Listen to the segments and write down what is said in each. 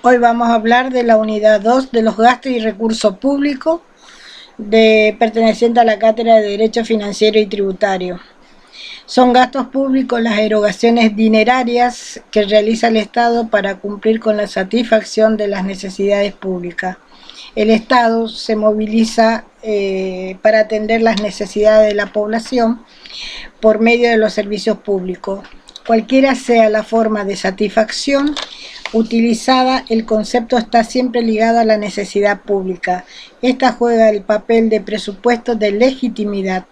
Hoy vamos a hablar de la unidad 2 de los gastos y recursos públicos perteneciente a la Cátedra de Derecho Financiero y Tributario. Son gastos públicos las erogaciones dinerarias que realiza el Estado para cumplir con la satisfacción de las necesidades públicas. El Estado se moviliza para atender las necesidades de la población por medio de los servicios públicos. Cualquiera sea la forma de satisfacción utilizada, el concepto está siempre ligado a la necesidad pública. Esta juega el papel de presupuesto de legitimidad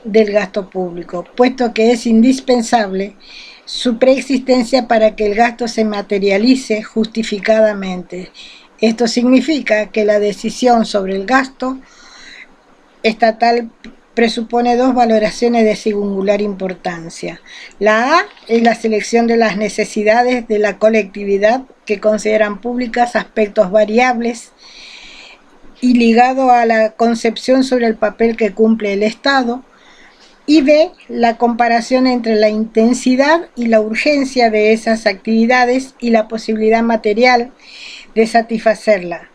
del gasto público, puesto que es indispensable su preexistencia para que el gasto se materialice justificadamente. Esto significa que la decisión sobre el gasto estatal presupone dos valoraciones de singular importancia. La A es la selección de las necesidades de la colectividad que consideran públicas aspectos variables y ligado a la concepción sobre el papel que cumple el Estado. Y B, la comparación entre la intensidad y la urgencia de esas actividades y la posibilidad material de satisfacerla.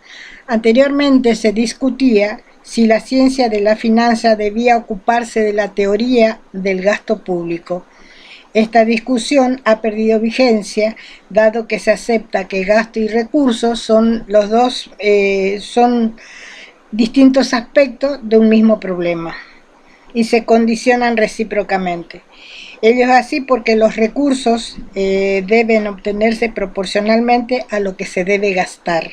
Anteriormente se discutía si la ciencia de la finanza debía ocuparse de la teoría del gasto público. Esta discusión ha perdido vigencia, dado que se acepta que gasto y recursos son distintos aspectos de un mismo problema y se condicionan recíprocamente. Ello es así porque los recursos deben obtenerse proporcionalmente a lo que se debe gastar,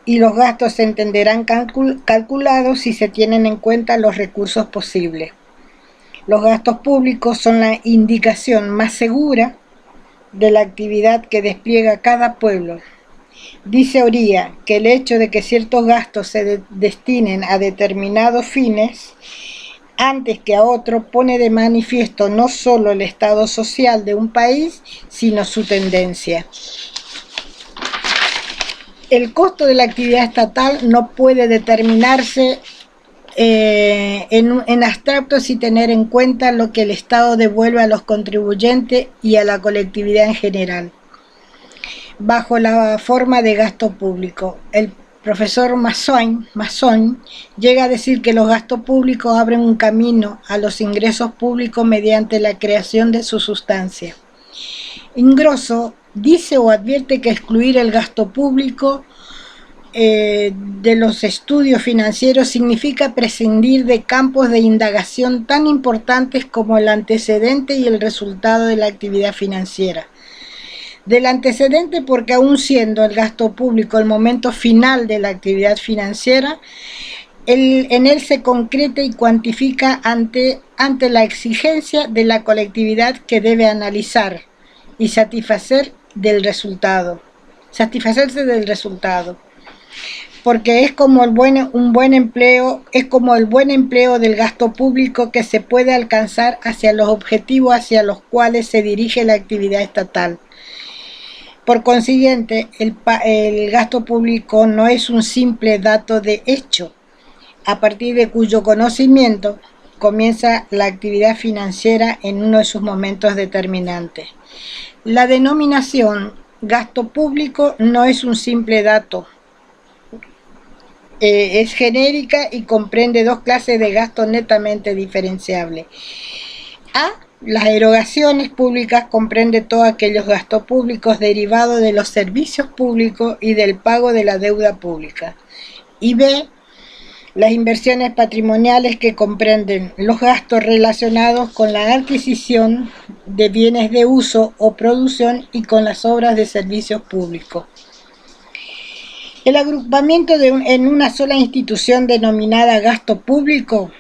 y los gastos se entenderán calculados si se tienen en cuenta los recursos posibles. Los gastos públicos son la indicación más segura de la actividad que despliega cada pueblo. Dice Oría que el hecho de que ciertos gastos se destinen a determinados fines antes que a otro pone de manifiesto no solo el estado social de un país, sino su tendencia. El costo de la actividad estatal no puede determinarse en abstracto sin tener en cuenta lo que el Estado devuelve a los contribuyentes y a la colectividad en general, bajo la forma de gasto público. El profesor Masson llega a decir que los gastos públicos abren un camino a los ingresos públicos mediante la creación de su sustancia. Ingrosso dice o advierte que excluir el gasto público de los estudios financieros significa prescindir de campos de indagación tan importantes como el antecedente y el resultado de la actividad financiera. Del antecedente, porque aun siendo el gasto público el momento final de la actividad financiera, en él se concreta y cuantifica ante la exigencia de la colectividad que debe analizar y satisfacerse del resultado, porque es como el buen empleo del gasto público que se puede alcanzar hacia los objetivos hacia los cuales se dirige la actividad estatal. Por consiguiente, el gasto público no es un simple dato de hecho, a partir de cuyo conocimiento comienza la actividad financiera en uno de sus momentos determinantes. La denominación gasto público no es un simple dato, es genérica y comprende dos clases de gastos netamente diferenciables. A. Las erogaciones públicas comprende todos aquellos gastos públicos derivados de los servicios públicos y del pago de la deuda pública. Y B. Las inversiones patrimoniales, que comprenden los gastos relacionados con la adquisición de bienes de uso o producción y con las obras de servicios públicos. El agrupamiento en una sola institución denominada gasto público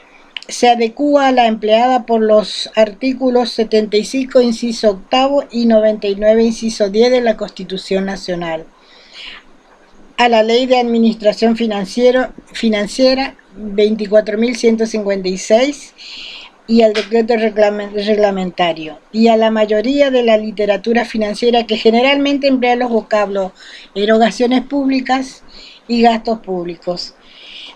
se adecúa a la empleada por los artículos 75, inciso octavo y 99, inciso 10 de la Constitución Nacional, a la Ley de Administración Financiera 24.156 y al decreto reglamentario, y a la mayoría de la literatura financiera que generalmente emplea los vocablos erogaciones públicas y gastos públicos.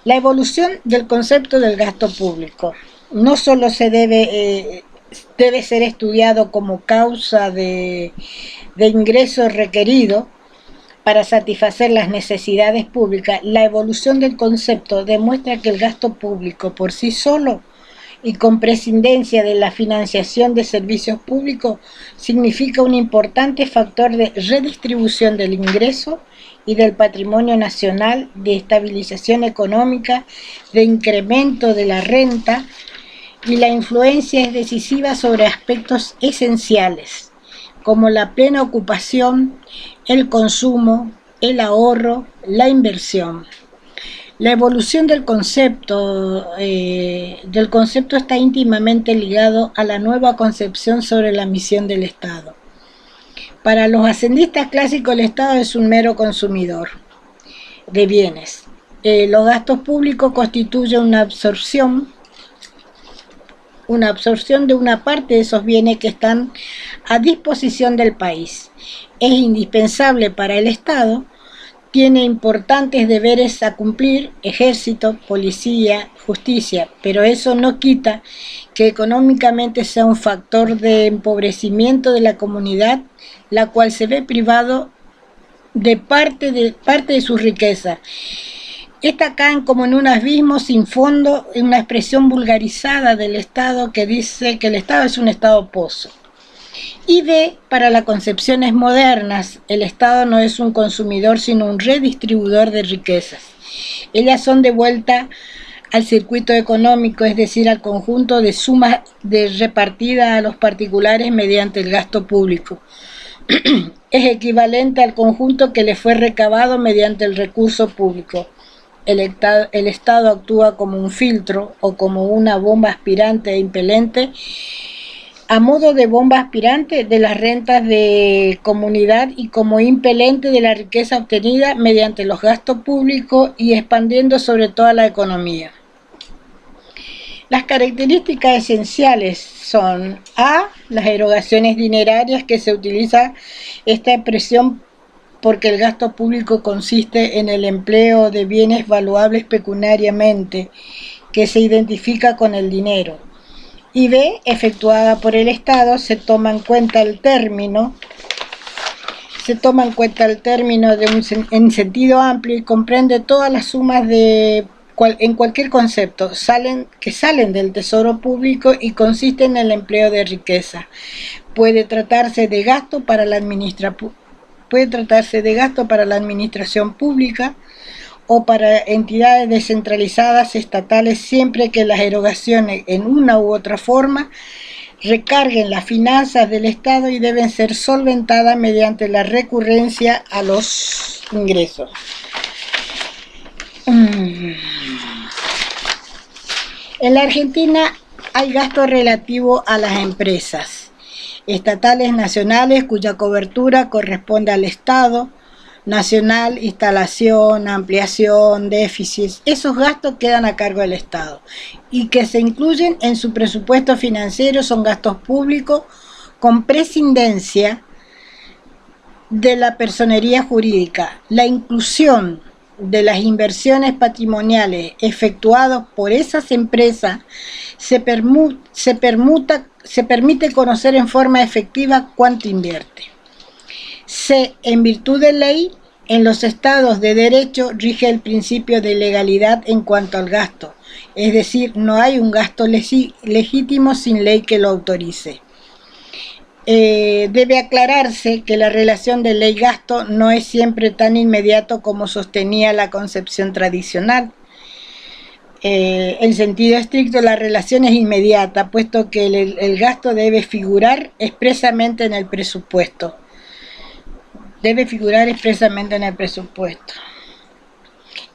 La evolución del concepto del gasto público no solo se debe debe ser estudiado como causa de ingreso requerido para satisfacer las necesidades públicas, la evolución del concepto demuestra que el gasto público por sí solo y con prescindencia de la financiación de servicios públicos significa un importante factor de redistribución del ingreso y del patrimonio nacional, de estabilización económica, de incremento de la renta, y la influencia es decisiva sobre aspectos esenciales como la plena ocupación, el consumo, el ahorro, la inversión. La evolución del concepto está íntimamente ligado a la nueva concepción sobre la misión del Estado. Para los ascendistas clásicos, el Estado es un mero consumidor de bienes. Los gastos públicos constituyen una absorción de una parte de esos bienes que están a disposición del país. Es indispensable para el Estado, tiene importantes deberes a cumplir, ejército, policía, justicia, pero eso no quita que económicamente sea un factor de empobrecimiento de la comunidad, la cual se ve privado de parte de su riqueza. Esta caen como en un abismo sin fondo, en una expresión vulgarizada del Estado que dice que el Estado es un Estado pozo. Y B, para las concepciones modernas, el Estado no es un consumidor sino un redistribuidor de riquezas. Ellas son de vuelta al circuito económico, es decir, al conjunto de sumas repartidas a los particulares mediante el gasto público. Es equivalente al conjunto que le fue recabado mediante el recurso público. El Estado actúa como un filtro o como una bomba aspirante e impelente, a modo de bomba aspirante de las rentas de comunidad y como impelente de la riqueza obtenida mediante los gastos públicos y expandiendo sobre toda la economía. Las características esenciales son A, las erogaciones dinerarias, que se utiliza esta expresión porque el gasto público consiste en el empleo de bienes valuables pecuniariamente, que se identifica con el dinero. Y B, efectuada por el Estado, se toma en cuenta el término en sentido amplio y comprende todas las sumas en cualquier concepto que salen del tesoro público y consisten en el empleo de riqueza. Puede tratarse de gasto para la administración pública o para entidades descentralizadas estatales, siempre que las erogaciones en una u otra forma recarguen las finanzas del Estado y deben ser solventadas mediante la recurrencia a los ingresos. En la Argentina hay gasto relativo a las empresas estatales nacionales cuya cobertura corresponde al Estado nacional, instalación, ampliación, déficits. Esos gastos quedan a cargo del Estado y que se incluyen en su presupuesto financiero son gastos públicos con prescindencia de la personería jurídica. La inclusión de las inversiones patrimoniales efectuadas por esas empresas se permite conocer en forma efectiva cuánto invierte. C. En virtud de ley, en los estados de derecho rige el principio de legalidad en cuanto al gasto, es decir, no hay un gasto legítimo sin ley que lo autorice. Debe aclararse que la relación de ley-gasto no es siempre tan inmediato como sostenía la concepción tradicional. En sentido estricto, la relación es inmediata, puesto que el gasto debe figurar expresamente en el presupuesto.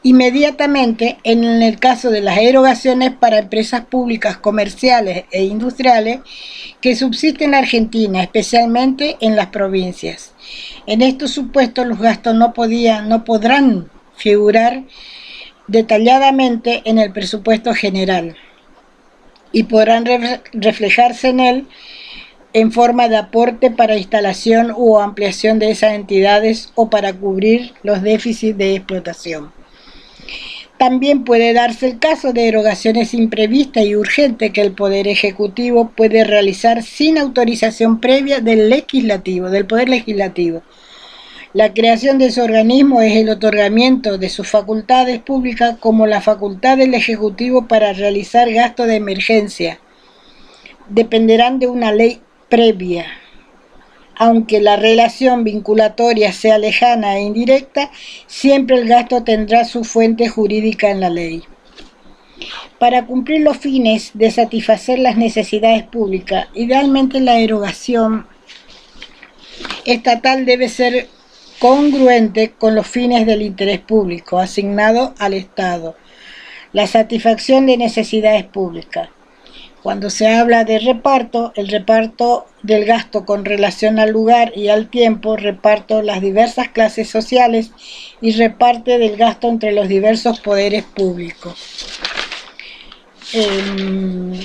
Inmediatamente, en el caso de las erogaciones para empresas públicas, comerciales e industriales que subsisten en Argentina, especialmente en las provincias. En estos supuestos, los gastos no podrán figurar detalladamente en el presupuesto general y podrán reflejarse en él en forma de aporte para instalación u ampliación de esas entidades o para cubrir los déficits de explotación. También puede darse el caso de erogaciones imprevistas y urgentes que el Poder Ejecutivo puede realizar sin autorización previa del Poder Legislativo. La creación de ese organismo es el otorgamiento de sus facultades públicas como la facultad del Ejecutivo para realizar gastos de emergencia. Dependerán de una ley previa. Aunque la relación vinculatoria sea lejana e indirecta, siempre el gasto tendrá su fuente jurídica en la ley. Para cumplir los fines de satisfacer las necesidades públicas, idealmente la erogación estatal debe ser congruente con los fines del interés público asignado al Estado. La satisfacción de necesidades públicas. Cuando se habla de reparto, el reparto del gasto con relación al lugar y al tiempo, reparto las diversas clases sociales y reparte del gasto entre los diversos poderes públicos.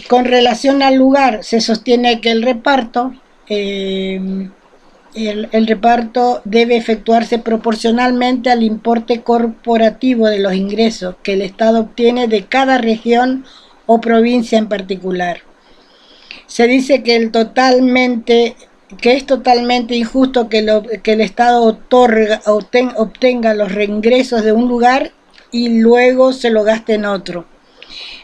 Con relación al lugar, se sostiene que el reparto debe efectuarse proporcionalmente al importe corporativo de los ingresos que el Estado obtiene de cada región o provincia en particular. Se dice que es totalmente injusto que el Estado obtenga los reingresos de un lugar y luego se lo gaste en otro.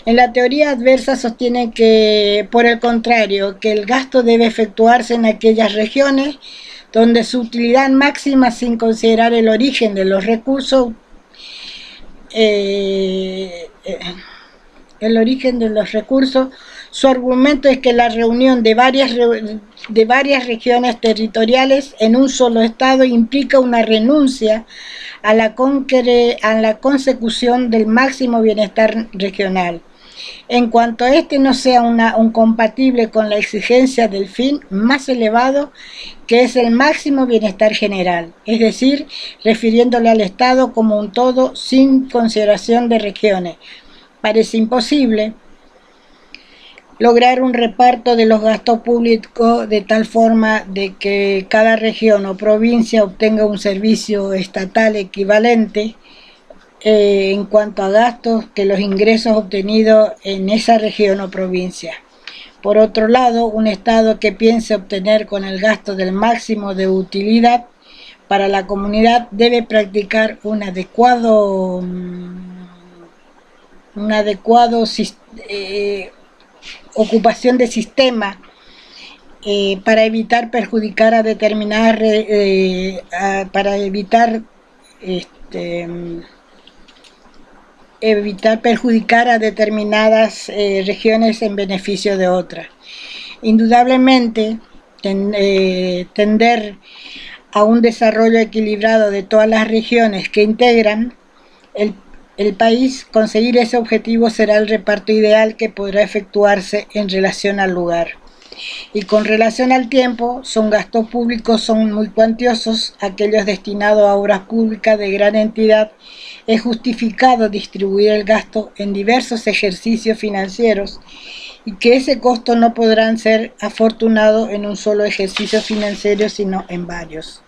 En la teoría adversa sostiene que, por el contrario, que el gasto debe efectuarse en aquellas regiones donde su utilidad máxima, sin considerar el origen de los recursos, su argumento es que la reunión de varias regiones territoriales en un solo estado implica una renuncia a la consecución del máximo bienestar regional, en cuanto este no sea un compatible con la exigencia del fin más elevado, que es el máximo bienestar general, es decir, refiriéndole al Estado como un todo sin consideración de regiones. Parece imposible lograr un reparto de los gastos públicos de tal forma de que cada región o provincia obtenga un servicio estatal equivalente en cuanto a gastos que los ingresos obtenidos en esa región o provincia. Por otro lado, un Estado que piense obtener con el gasto del máximo de utilidad para la comunidad debe practicar un adecuado ocupación de sistema para evitar perjudicar a determinadas regiones en beneficio de otras. Indudablemente, tender a un desarrollo equilibrado de todas las regiones que integran el país, conseguir ese objetivo será el reparto ideal que podrá efectuarse en relación al lugar. Y con relación al tiempo, gastos públicos son muy cuantiosos, aquellos destinados a obras públicas de gran entidad. Es justificado distribuir el gasto en diversos ejercicios financieros y que ese costo no podrán ser afortunados en un solo ejercicio financiero, sino en varios.